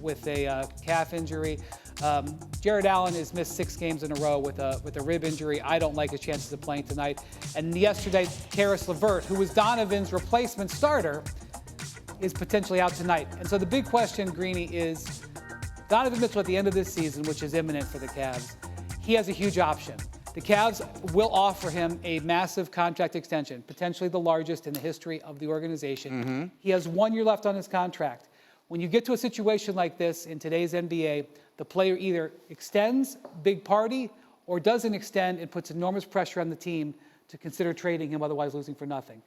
with a calf injury. Jared Allen has missed 6 games in a row with a rib injury. I don't like his chances of playing tonight. And yesterday, Karis LeVert, who was Donovan's replacement starter, is potentially out tonight. And so the big question, Greeny, is Donovan Mitchell at the end of this season, which is imminent for the Cavs, he has a huge option. The Cavs will offer him a massive contract extension, potentially the largest in the history of the organization. He has 1 year left on his contract. When you get to a situation like this in today's NBA, the player either extends, big party, or doesn't extend and puts enormous pressure on the team to consider trading him, otherwise losing for nothing.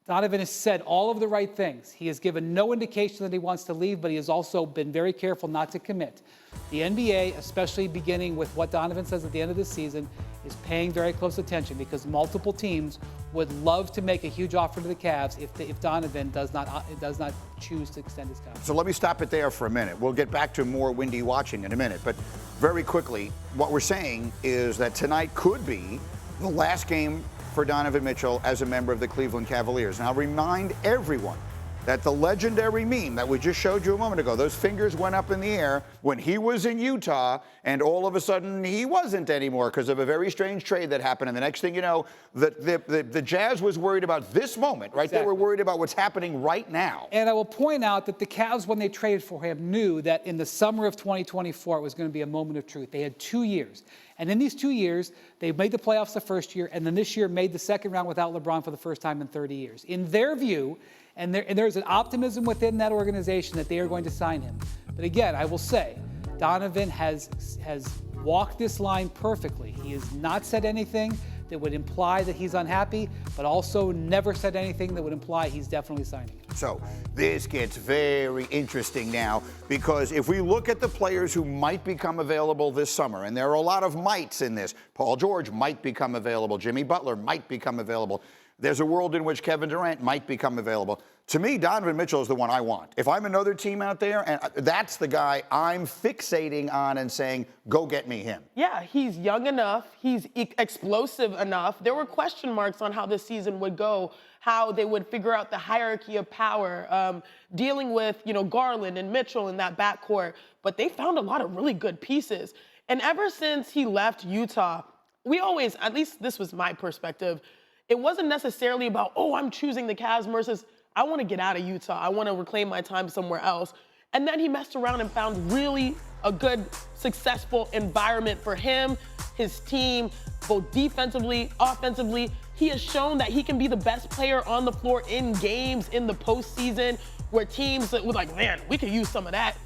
Donovan has said all of the right things. He has given no indication that he wants to leave, but he has also been very careful not to commit. The NBA, especially beginning with what Donovan says at the end of this season, is paying very close attention because multiple teams would love to make a huge offer to the Cavs if Donovan does not choose to extend his contract. So let me stop it there for a minute. We'll get back to more windy watching in a minute. But very quickly, what we're saying is that tonight could be the last game for Donovan Mitchell as a member of the Cleveland Cavaliers. And I'll remind everyone that the legendary meme that we just showed you a moment ago, those fingers went up in the air when he was in Utah, and all of a sudden he wasn't anymore because of a very strange trade that happened. And the next thing you know, the Jazz was worried about this moment, right? Exactly. They were worried about what's happening right now. And I will point out that the Cavs, when they traded for him, knew that in the summer of 2024 it was going to be a moment of truth. They had 2 years. And in these 2 years, they made the playoffs the first year, and then this year made the second round without LeBron for the first time in 30 years. In their view, and there's an optimism within that organization that they are going to sign him. But again, I will say, Donovan has walked this line perfectly. He has not said anything that would imply that he's unhappy, but also never said anything that would imply he's definitely signing. So this gets very interesting now, because if we look at the players who might become available this summer, and there are a lot of mights in this. Paul George might become available. Jimmy Butler might become available. There's a world in which Kevin Durant might become available. To me, Donovan Mitchell is the one I want. If I'm another team out there, and that's the guy I'm fixating on and saying, go get me him. Yeah, he's young enough. He's explosive enough. There were question marks on how this season would go, how they would figure out the hierarchy of power, dealing with, Garland and Mitchell in that backcourt. But they found a lot of really good pieces. And ever since he left Utah, we always, at least this was my perspective, it wasn't necessarily about, I'm choosing the Cavs versus I want to get out of Utah. I want to reclaim my time somewhere else. And then he messed around and found really a good, successful environment for him, his team, both defensively, offensively. He has shown that he can be the best player on the floor in games in the postseason where teams were like, man, we could use some of that.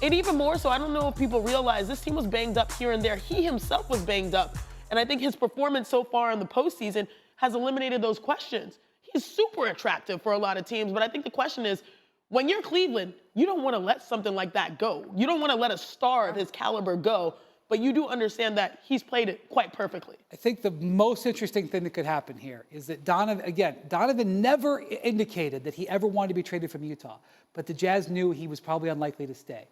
And even more so, I don't know if people realize this team was banged up here and there. He himself was banged up. And I think his performance so far in the postseason has eliminated those questions. He's super attractive for a lot of teams, but I think the question is, when you're Cleveland, you don't want to let something like that go. You don't want to let a star of his caliber go, but you do understand that he's played it quite perfectly. I think the most interesting thing that could happen here is that Donovan never indicated that he ever wanted to be traded from Utah, but the Jazz knew he was probably unlikely to stay.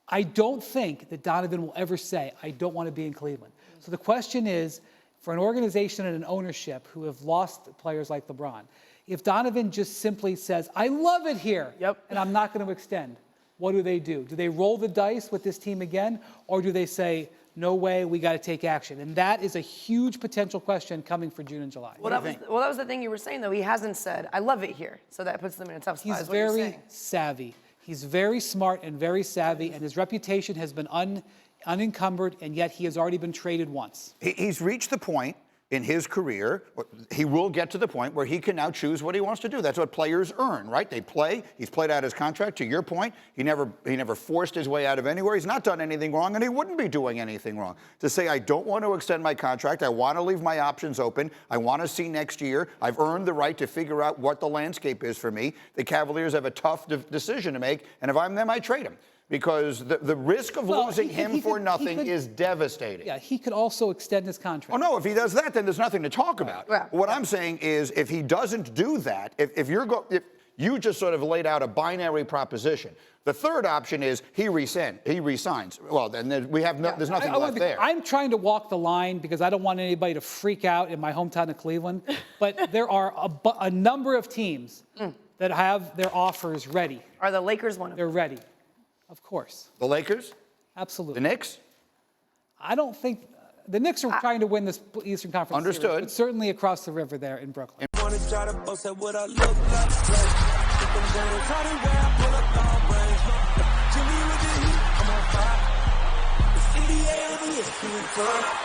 I don't think that Donovan will ever say, I don't want to be in Cleveland. So the question is, for an organization and an ownership who have lost players like LeBron, if Donovan just simply says, I love it here, and I'm not going to extend, what do? Do they roll the dice with this team again, or do they say, no way, we got to take action? And that is a huge potential question coming for June and July. Well, that was the thing you were saying, though. He hasn't said, I love it here. So that puts them in a tough spot. He's very savvy. He's very smart and very savvy, and his reputation has been unencumbered, and yet he has already been traded once. He's reached the point in his career, he will get to the point where he can now choose what he wants to do. That's what players earn, right? They play. He's played out his contract. To your point, he never forced his way out of anywhere. He's not done anything wrong, and he wouldn't be doing anything wrong. To say, I don't want to extend my contract. I want to leave my options open. I want to see next year. I've earned the right to figure out what the landscape is for me. The Cavaliers have a tough decision to make, and if I'm them, I trade him. Because the risk of losing him for nothing is devastating. Yeah, he could also extend his contract. Oh, no, if he does that, then there's nothing to talk about. Right. What I'm saying is, if he doesn't do that, if you just sort of laid out a binary proposition, the third option is he resigns. Well, then there's nothing left there. I'm trying to walk the line because I don't want anybody to freak out in my hometown of Cleveland. But there are a number of teams that have their offers ready. Are the Lakers one of them? They're ready. Of course. The Lakers? Absolutely. The Knicks? I don't think the Knicks are trying to win this Eastern Conference Understood. Series, but certainly across the river there in Brooklyn. Wanna try to boast at what I look like. Keep them down, try to wear, I pull up long range. Jimmy with the heat, I'm on fire. It's NBA over here,